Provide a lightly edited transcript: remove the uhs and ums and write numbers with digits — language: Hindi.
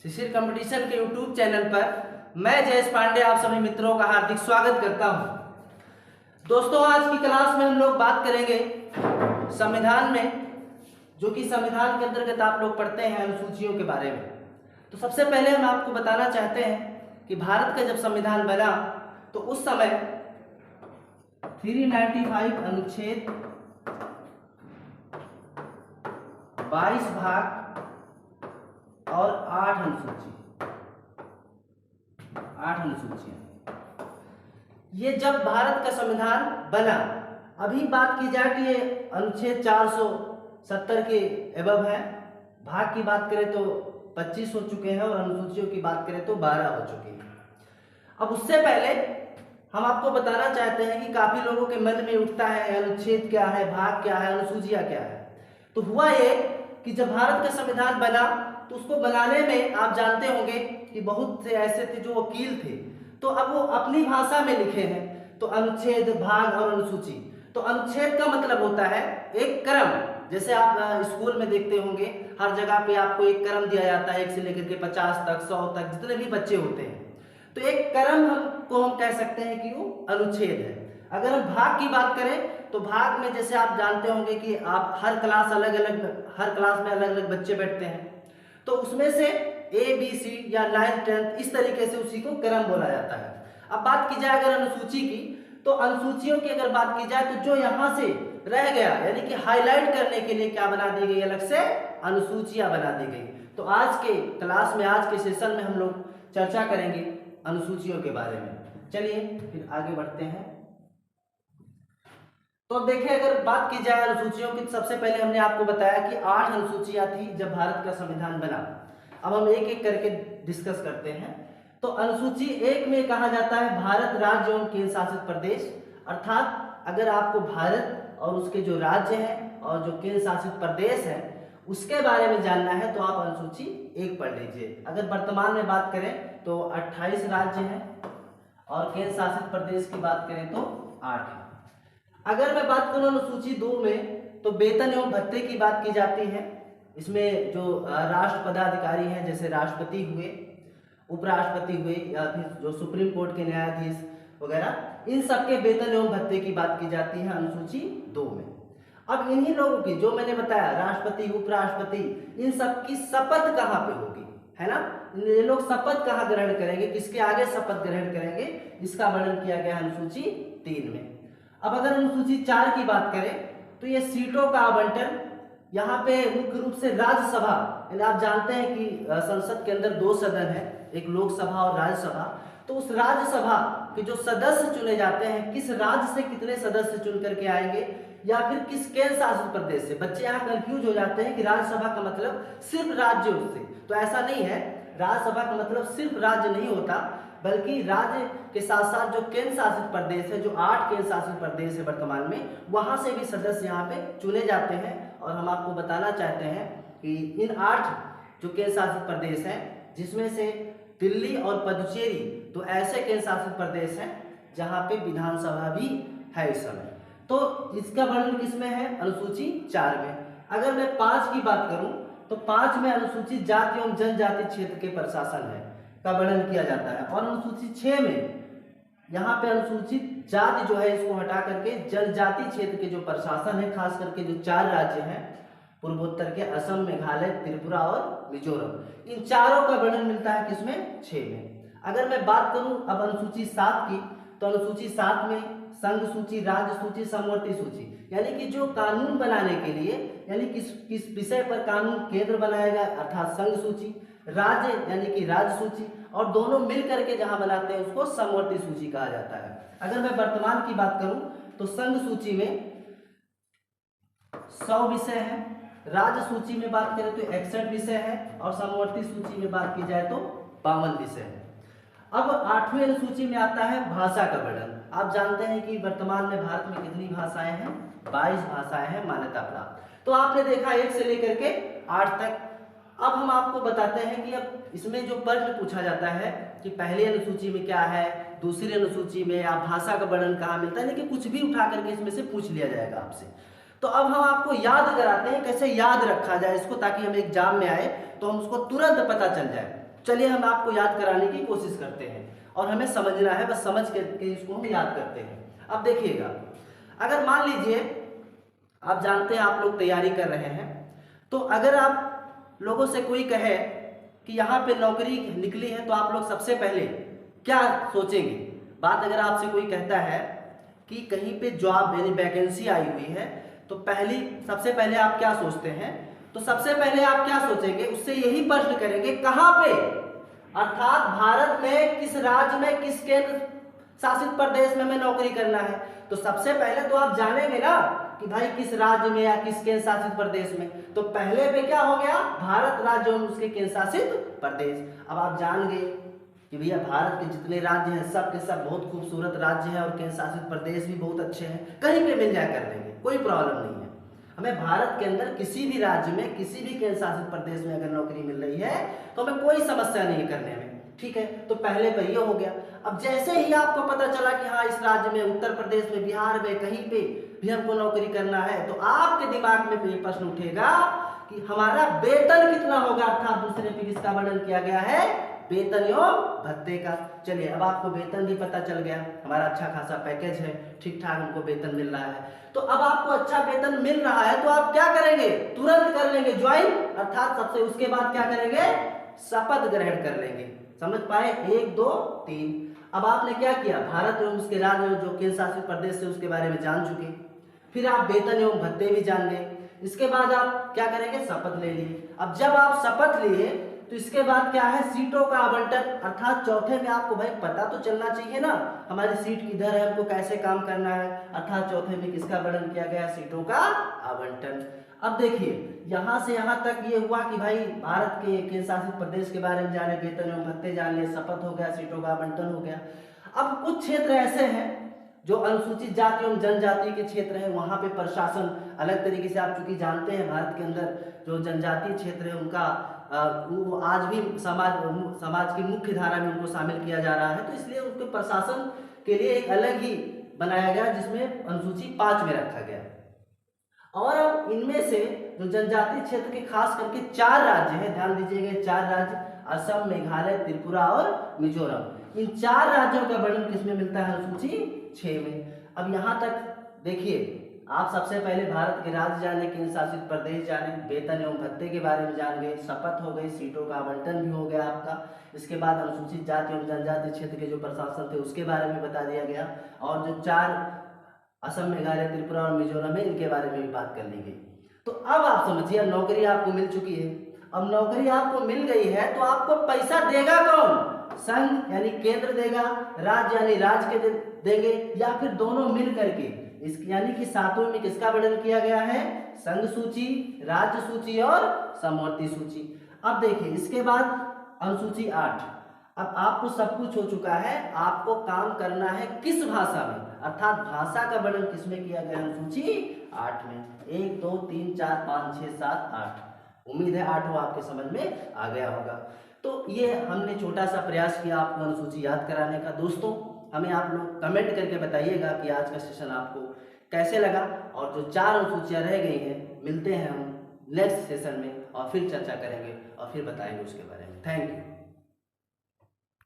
शिशिर कंपटीशन के यूट्यूब चैनल पर मैं जयेश पांडे आप सभी मित्रों का हार्दिक स्वागत करता हूं। दोस्तों, आज की क्लास में हम लोग बात करेंगे संविधान में, जो कि संविधान के अंतर्गत आप लोग पढ़ते हैं अनुसूचियों के बारे में। तो सबसे पहले हम आपको बताना चाहते हैं कि भारत का जब संविधान बना तो उस समय 395 अनुच्छेद 22 भाग और 8 अनुसूचियां। ये जब भारत का संविधान बना, अभी बात की जाए कि ये अनुच्छेद 470 के एबव है, भाग की बात करें तो 25 हो चुके हैं और अनुसूचियों की बात करें तो 12 हो चुके हैं। अब उससे पहले हम आपको बताना चाहते हैं कि काफी लोगों के मन में उठता है अनुच्छेद क्या है, भाग क्या है, अनुसूचियां क्या है। तो हुआ ये कि जब भारत का संविधान बना तो उसको बनाने में आप जानते होंगे कि बहुत से ऐसे थे जो वकील थे, तो अब वो अपनी भाषा में लिखे हैं। तो अनुच्छेद, भाग और अनुसूची। तो अनुच्छेद का मतलब होता है एक क्रम। जैसे आप स्कूल में देखते होंगे हर जगह पे आपको एक क्रम दिया जाता है, 1 से लेकर के 50 तक, 100 तक, जितने भी बच्चे होते हैं। तो एक क्रम हमको हम कह सकते हैं कि वो अनुच्छेद है। अगर हम भाग की बात करें तो भाग में जैसे आप जानते होंगे कि आप हर क्लास में अलग अलग बच्चे बैठते हैं, तो उसमें से ए बी सी या 9th 10th इस तरीके से उसी को क्रम बोला जाता है। अब बात की जाए अगर अनुसूची की, तो अनुसूचियों की अगर बात की जाए तो जो यहाँ से रह गया, यानी कि हाईलाइट करने के लिए क्या बना दी गई, अलग से अनुसूचियां बना दी गई। तो आज के क्लास में, आज के सेशन में हम लोग चर्चा करेंगे अनुसूचियों के बारे में। चलिए फिर आगे बढ़ते हैं। तो अब देखिए, अगर बात की जाए अनुसूचियों की, सबसे पहले हमने आपको बताया कि 8 अनुसूचियां थी जब भारत का संविधान बना। अब हम एक एक करके डिस्कस करते हैं। तो अनुसूची 1 में कहा जाता है भारत राज्य एवं केंद्र शासित प्रदेश, अर्थात अगर आपको भारत और उसके जो राज्य हैं और जो केंद्र शासित प्रदेश है उसके बारे में जानना है तो आप अनुसूची 1 पढ़ लीजिए। अगर वर्तमान में बात करें तो 28 राज्य हैं और केंद्र शासित प्रदेश की बात करें तो 8 है। अगर मैं बात करूं अनुसूची 2 में, तो वेतन एवं भत्ते की बात की जाती है। इसमें जो राष्ट्र पदाधिकारी हैं, जैसे राष्ट्रपति हुए, उपराष्ट्रपति हुए या फिर जो सुप्रीम कोर्ट के न्यायाधीश वगैरह, इन सबके वेतन एवं भत्ते की बात की जाती है अनुसूची 2 में। अब इन्हीं लोगों की, जो मैंने बताया, राष्ट्रपति, उपराष्ट्रपति, इन सब की शपथ कहाँ पे होगी, है ना? ये लोग शपथ कहाँ ग्रहण करेंगे, किसके आगे शपथ ग्रहण करेंगे, इसका वर्णन किया गया अनुसूची 3 में। अब अगर अनुसूची 4 की बात करें तो ये सीटों का आवंटन, यहाँ पे मुख्य रूप से राज्यसभा, यानी आप जानते हैं कि संसद के अंदर 2 सदन है, एक लोकसभा और राज्यसभा। तो उस राज्यसभा के जो सदस्य चुने जाते हैं, किस राज्य से कितने सदस्य चुन करके आएंगे या फिर किस केंद्र शासित प्रदेश से। बच्चे यहाँ कंफ्यूज हो जाते हैं कि राज्यसभा का मतलब सिर्फ राज्यों से, तो ऐसा नहीं है। राज्यसभा का मतलब सिर्फ राज्य नहीं होता, बल्कि राज्य के साथ साथ जो केंद्र शासित प्रदेश है, जो 8 केंद्र शासित प्रदेश है वर्तमान में, वहां से भी सदस्य यहाँ पे चुने जाते हैं। और हम आपको बताना चाहते हैं कि इन 8 जो केंद्र शासित प्रदेश हैं, जिसमें से दिल्ली और पुडुचेरी तो ऐसे केंद्र शासित प्रदेश हैं जहाँ पे विधानसभा भी है इस समय। तो इसका वर्णन किसमें है, अनुसूची 4 में। अगर मैं 5 की बात करूं तो 5 में अनुसूचित जाति एवं जनजाति क्षेत्र के प्रशासन है का वर्णन किया जाता है। और अनुसूची 6 में यहाँ पे अनुसूचित जाति जो है इसको हटा करके जनजाति क्षेत्र के जो प्रशासन है, खास करके जो 4 राज्य हैं पूर्वोत्तर के, असम, मेघालय, त्रिपुरा और मिजोरम, इन चारों का वर्णन मिलता है किसमें, 6 में। अगर मैं बात करूं अब अनुसूची 7 की, तो अनुसूची 7 में संघ सूची, राज्य सूची, समवर्ती सूची, यानी कि जो कानून बनाने के लिए, यानी किस विषय पर कानून केंद्र बनाएगा, अर्थात संघ सूची, राज्य यानी कि राज्य सूची, और दोनों मिल करके जहां बनाते हैं उसको समवर्ती सूची कहा जाता है। अगर मैं वर्तमान की बात करूं तो संघ सूची में 100 विषय है, राज्य सूची में बात करें तो 61 विषय है, और समवर्ती सूची में बात की जाए तो 52 विषय है। अब 8वीं अनुसूची में आता है भाषा का वर्णन। आप जानते हैं कि वर्तमान में भारत में कितनी भाषाएं हैं, 22 भाषाएं हैं मान्यता प्राप्त। तो आपने देखा 1 से लेकर के 8 तक। अब हम आपको बताते हैं कि अब इसमें जो प्रश्न पूछा जाता है कि पहली अनुसूची में क्या है, दूसरी अनुसूची में आप भाषा का वर्णन कहाँ मिलता है, लेकिन कुछ भी उठा करके इसमें से पूछ लिया जाएगा आपसे। तो अब हम आपको याद कराते हैं कैसे याद रखा जाए इसको, ताकि हम एग्जाम में आए तो हम उसको तुरंत पता चल जाए। चलिए हम आपको याद कराने की कोशिश करते हैं और हमें समझना है, बस समझ के इसको हम याद करते हैं। अब देखिएगा, अगर मान लीजिए आप जानते हैं आप लोग तैयारी कर रहे हैं, तो अगर आप लोगों से कोई कहे कि यहाँ पे नौकरी निकली है तो आप लोग सबसे पहले क्या सोचेंगे? बात अगर आपसे कोई कहता है कि कहीं पे जॉब यानी वैकेंसी आई हुई है तो सबसे पहले आप क्या सोचते हैं? तो सबसे पहले आप क्या सोचेंगे, उससे यही प्रश्न करेंगे कहाँ पे, अर्थात भारत में किस राज्य में, किस केंद्र शासित प्रदेश में हमें नौकरी करना है। तो सबसे पहले तो आप जानेंगे ना कि भाई किस राज्य में या किस केंद्र शासित प्रदेश में। तो पहले पे क्या हो गया, भारत राज्य और उसके केंद्र शासित प्रदेश। अब आप जान गए कि भैया भारत के जितने राज्य हैं सब के सब बहुत खूबसूरत राज्य हैं और केंद्र शासित प्रदेश भी बहुत अच्छे हैं, कहीं पे मिल जाया कर लेंगे, कोई प्रॉब्लम नहीं है। हमें भारत के अंदर किसी भी राज्य में, किसी भी केंद्र शासित प्रदेश में अगर नौकरी मिल रही है तो हमें कोई समस्या नहीं करने में, ठीक है। तो पहले पर ये हो गया। अब जैसे ही आपको पता चला कि हाँ इस राज्य में, उत्तर प्रदेश में, बिहार में, कहीं पे भी हमको नौकरी करना है, तो आपके दिमाग में ये प्रश्न उठेगा कि हमारा वेतन कितना होगा, अर्थात दूसरे पे किसका वर्णन किया गया है, वेतन एवं भत्ते का। चलिए अब आपको वेतन भी पता चल गया, हमारा अच्छा खासा पैकेज है, ठीक ठाक हमको वेतन मिल रहा है। तो अब आपको अच्छा वेतन मिल रहा है तो आप क्या करेंगे, तुरंत कर लेंगे ज्वाइन, अर्थात सबसे उसके बाद क्या करेंगे, शपथ ग्रहण कर लेंगे। समझ पाए, 1 2 3। अब आपने क्या किया, भारत एवं उसके राज्य जो केंद्र शासित प्रदेश से उसके बारे में जान चुके, फिर आप वेतन एवं भत्ते भी जान गए। इसके बाद आप क्या करेंगे, शपथ ले लिए। अब जब आप शपथ लिए तो इसके बाद क्या है, सीटों का आवंटन, अर्थात चौथे में आपको भाई पता तो चलना चाहिए ना हमारी सीट किधर है, हमको कैसे काम करना है, अर्थात चौथे में किसका वर्णन किया गया, सीटों का आवंटन। अब देखिए यहाँ से यहाँ तक ये हुआ कि भाई भारत के केंद्र शासित प्रदेश के बारे में जाने, वेतन एवं भत्ते जान लिए, शपथ हो गया, सीटों का आवंटन हो गया। अब कुछ क्षेत्र ऐसे हैं जो अनुसूचित जाति एवं जनजाति के क्षेत्र हैं, वहां पे प्रशासन अलग तरीके से, आप चूंकि जानते हैं भारत के अंदर जो जनजातीय क्षेत्र है उनका वो आज भी समाज की मुख्य धारा में उनको शामिल किया जा रहा है, तो इसलिए उनके प्रशासन के लिए एक अलग ही बनाया गया जिसमें अनुसूची 5 में रखा गया। और अब इनमें से जो जनजातीय क्षेत्र के खास करके 4 राज्य हैं, ध्यान दीजिएगा 4 राज्य, असम, मेघालय, त्रिपुरा और मिजोरम, इन 4 राज्यों का वर्णन किसमें मिलता है, अनुसूची 6 में। अब यहाँ तक देखिए, आप सबसे पहले भारत के राज्य जाने, केंद्र शासित प्रदेश जाने, वेतन एवं भत्ते के बारे में जान गए, शपथ हो गई, सीटों का आवंटन भी हो गया आपका। इसके बाद अनुसूचित जाति एवं जनजाति क्षेत्र के जो प्रशासन थे उसके बारे में बता दिया गया, और जो 4 असम, मेघालय, त्रिपुरा और मिजोरम है इनके बारे में भी बात कर ली गई। तो अब आप समझिए, नौकरी आपको मिल चुकी है। अब नौकरी आपको मिल गई है तो आपको पैसा देगा कौन, संघ यानी केंद्र देगा, राज्य यानी राज्य के देंगे, या फिर दोनों मिल करके। इस यानी कि 7वें में किसका वर्णन किया गया है, संघ सूची, राज्य सूची और समवर्ती सूची। अब देखिए इसके बाद अनुसूची 8। अब आपको सब कुछ हो चुका है, आपको काम करना है किस भाषा में, अर्थात भाषा का वर्णन किसमें किया गया, अनुसूची 8 में। 1 2 3 4 5 6 7 8। उम्मीद है 8वां आपके समझ में आ गया होगा। तो ये हमने छोटा सा प्रयास किया आपको अनुसूची याद कराने का। दोस्तों हमें आप लोग कमेंट करके बताइएगा कि आज का सेशन आपको कैसे लगा, और जो 4 अनुसूचियाँ रह गई हैं, मिलते हैं हम नेक्स्ट सेशन में और फिर चर्चा करेंगे और फिर बताएंगे उसके बारे में। Thank you.